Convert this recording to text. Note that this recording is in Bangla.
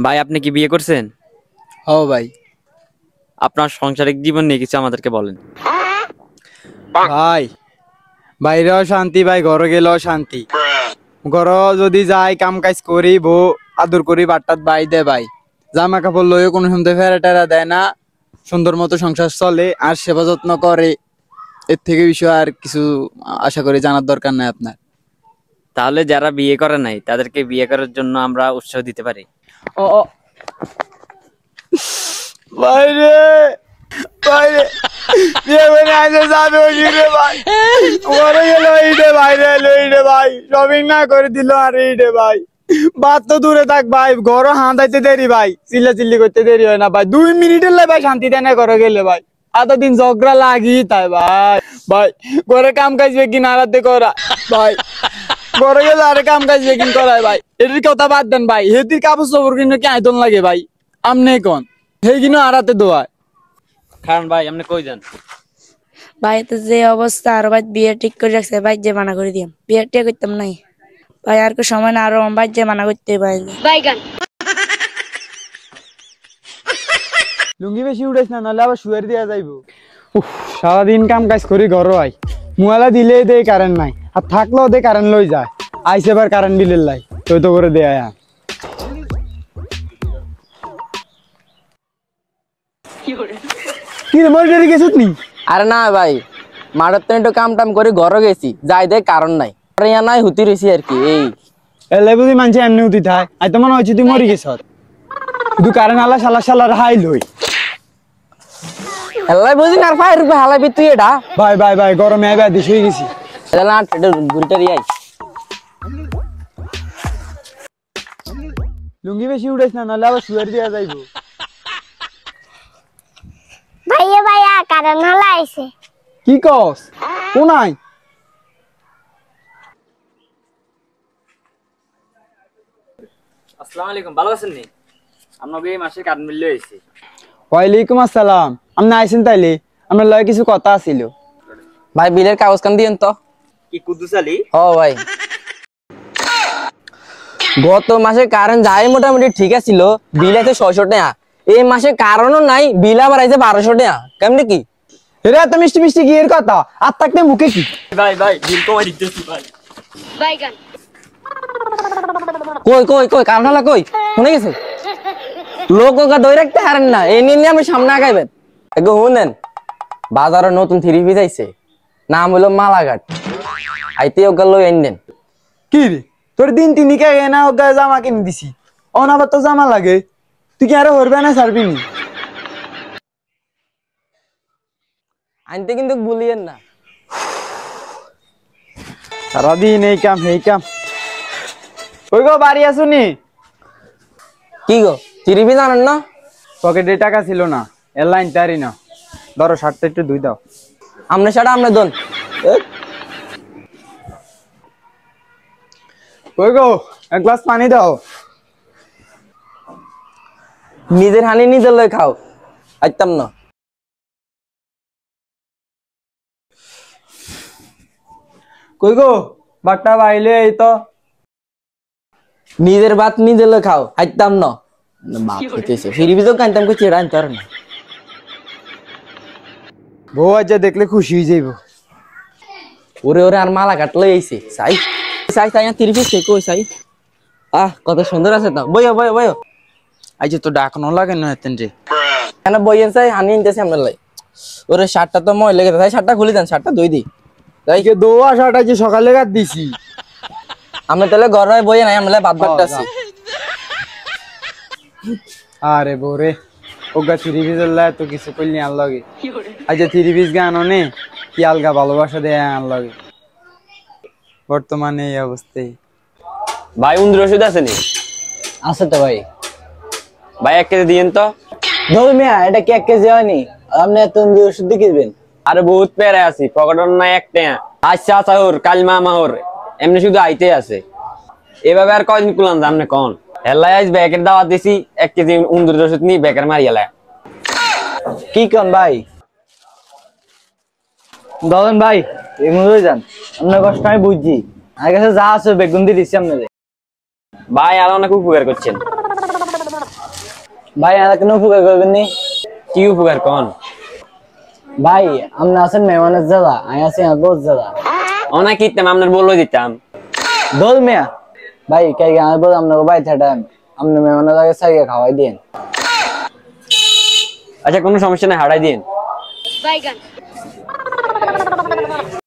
ভাই আপনি কি বিয়ে করছেন? হ্যাঁ ভাই। আপনার সাংসারিক জীবন নিয়ে কিছু আমাদেরকে বলেন। ভাই বাইরেও শান্তি ভাই, ঘরে গেলেও শান্তি। ঘর যদি যাই কাম কাজ করি, বউ আদর করি, বাট্টাত বাই দে ভাই, জামা কাপড় লইও কোনো সময় ফেরা টেরা দেয় না, সুন্দর মতো সংসার চলে আর সেবা যত্ন করে। এর থেকে বিষয় আর কিছু আশা করি জানার দরকার নাই আপনার। তাহলে যারা বিয়ে করে নাই তাদেরকে বিয়ে করার জন্য আমরা উৎসাহ দিতে পারি। ও বাইরে বাইরে বিয়ে করে আইসে যাবে ওইরে ভাই, ঘরে গেল এইটে বাইরে এলো এইটে ভাই, শপিং না করে দিল আর এইটে ভাই। বাদ তো দূরে থাক ভাই, ঘরও হাঁদাইতে দেরি ভাই, চিল্লা চিল্লি করতে দেরি হয় না ভাই, 2 মিনিটের লাই ভাই শান্তি দেয় না ঘরে গেলে ভাই। এতদিন ঝগড়া লাগি তাই ভাই। ভাই ঘরে কাম কাজ বেগিন আরাতে করা ভাই, ঘরে গেলে আরে কাম কাজ বেগিন করায় ভাই। এটির কথা বাদ দেন ভাই, হেতির কাপড় চোপড় কিনে কি আয়তন লাগে ভাই, আমনে কোন সেই কিনো আরাতে দোয়ায়। কারণ ভাই আপনি কই যান? ভাই তো যে অবস্থা, আর ভাই বিয়ে ঠিক করে রাখছে, ভাই যে মানা করে দিলাম, বিয়ে ঠিক করতাম নাই ভাই, আর সময় না, আরো ভাই যে মানা করতে ভাই। লুঙ্গি বেশি উঠেছ না, নাহলে আবার শুয়ার দিয়া যাইবো। সারাদিন কাম কাজ করি ঘর আই, মোবাইলা দিলেই দে কারেন্ট নাই, আর থাকলেও দে কারেন্ট লই যায়, আইসে এবার কারেন্ট বিলের লাই তুই তো করে দেয়। কি রে মরে ডেরি গেছিস নি? আরে না ভাই, মাঠের তো একটু কাম টাম করে ঘরে গেছি, যাই দেখ কারণ নাই, নাই হুতি রয়েছি আর কি। এই এলে বুঝি মানছে এমনি উঠি থাই, আই তো মনে হচ্ছে তুই মরি গেছ, শুধু কারেন্ট আলা শালা শালার হাই লই। হেলাই বুঝি না, আর ফায়ার রূপে হালাবি তুই এটা। ভাই ভাই ভাই গরমে আইবা দিস হয়ে গেছি। লুঙ্গি বেশি উঠেছ না, নাহলে আবার শুয়ার দিয়া যাইবো। ভাইয়া ভাইয়া কারেন্ট হালা আইছে। কি কস? কোনাই? আসসালামু আলাইকুম, ভালো আছেন নি? আপনাকে এই মাসে কারেন্ট বিল হয়েছে। ওয়ালাইকুম আসসালাম, আপনি আইছেন তাইলে? আপনার লয় কিছু কথা আছিল। ভাই বিলের কাগজ কান দিয়েন তো। কি কুদ্দুস আলী? ও ভাই, গত মাসে কারেন্ট যাই মোটামুটি ঠিক আছিল, বিল আছে 600 টাকা। এই মাসে কারণও নাই, বিল আবার আইছে 1200 টাকা। কেমনে কি? এরা এত মিষ্টি মিষ্টি কি এর কথা, আর থাকতে মুখে কি? ভাই ভাই বিল কমাই দিতেছি ভাই। বাইগান কই কই কই কারণ হলা কই শুনে গেছে? লোক ওকে ধরে রাখতে হারেন না, এই নিয়ে আমি সামনে আগাইবেন। এগো শুনেন, বাজারে নতুন 3 পিস আইছে, নাম হলো মালাঘাট। আইতে ওকে লই আইনেন। কি রে তোর দিন তিনিকে না ওকে জামা কিনে দিছি, অন আবার তো জামা লাগে, তুই কি আরো হরবে না ছাড়বি নি? আনতে কিন্তু ভুলিয়েন না। সারাদিন এই কাম এই কাম। ওই গো বাড়ি আসুনি? কি গো 3 পিস আনেন না? পকেটে টাকা ছিল না, এর লাইন তারি না, ধরো শার্টটা একটু ধুই দাও। আমনে সাড়া আমনে দন। ওই গো এক গ্লাস পানি দাও। নিজের হানি নিজের লই খাও, আইতাম না। কই গো বাট্টা বাইলে এই তো। নিজের ভাত নিজের লই খাও, আইতাম না। বাপ কইতেছে ফিরি বিজো কানতাম কই চেড়া আনতে পারে না। বউ আজ দেখলে খুশি হয়ে যাইব। ওরে ওরে আর মালা কাট লই আইছে সাই সাই সাই 3 পিস কই সাই। আহ কত সুন্দর আছে তো, বইও বইও বইও। আজ তো ডাকনো লাগে না এতেন রে। কেন বইয়েন সাই হানি নিতেছে আমরা লাই। ওরে শার্টটা তো মই লেগে তাই শার্টটা খুলি দেন, শার্টটা ধুই দি। তাই যে দোয়া শার্ট আজ সকালে গাত দিছি। আমরা তাহলে ঘরে বইয়ে নাই, আমরা বাদ বাদটাছি। আরে বরে ওগা 3 পিস লাই তো কিছু কইলি আন লাগে। আজ 3 পিস গান নে কি আলগা ভালোবাসা দেয় আন লাগে। বর্তমানে এই অবস্থায়। ভাই উন্দ্র ওষুধ আছে নি? আছে তো ভাই। ভাই 1 কেজি দিয়েন তো। ধর মিয়া এটা কি 1 কেজি হয়নি? আপনি এত ওষুধ দিবেন? আরে বহুত পেরে আছি, পকেটন নাই একটা। আচ্ছা চাহুর কালমা মাহুর এমনি শুধু আইতে আছে। এভাবে আর কয়দিন কুলান জামনে কোন? হেলাই আজ ব্যাকের দাওয়াত দিছি, 1 কেজি উন্দ্র ওষুধ নি ব্যাকের মারিয়ালা। কি কোন ভাই? দলেন ভাই এমনই যান, আপনার কষ্ট আমি বুঝছি, আমার কাছে যা আছে বেগুন দিয়ে দিচ্ছি আপনাদের। ভাই আর অনেক উপকার করছেন। ভাই আর কোনো উপকার করবেন নি? কি উপকার কন? ভাই আপনি আছেন মেহমানের দাদা, আমি আছি গোস দাদা। অনেক ইতাম আপনার বললো দিতাম। দোল মিয়া ভাই কে আমি বল আপনাকে ভাই থাটাম আপনি মেহমানের আগে সাইকে খাওয়াই দিন। আচ্ছা কোনো সমস্যা নাই, হারাই দিন। বাইগান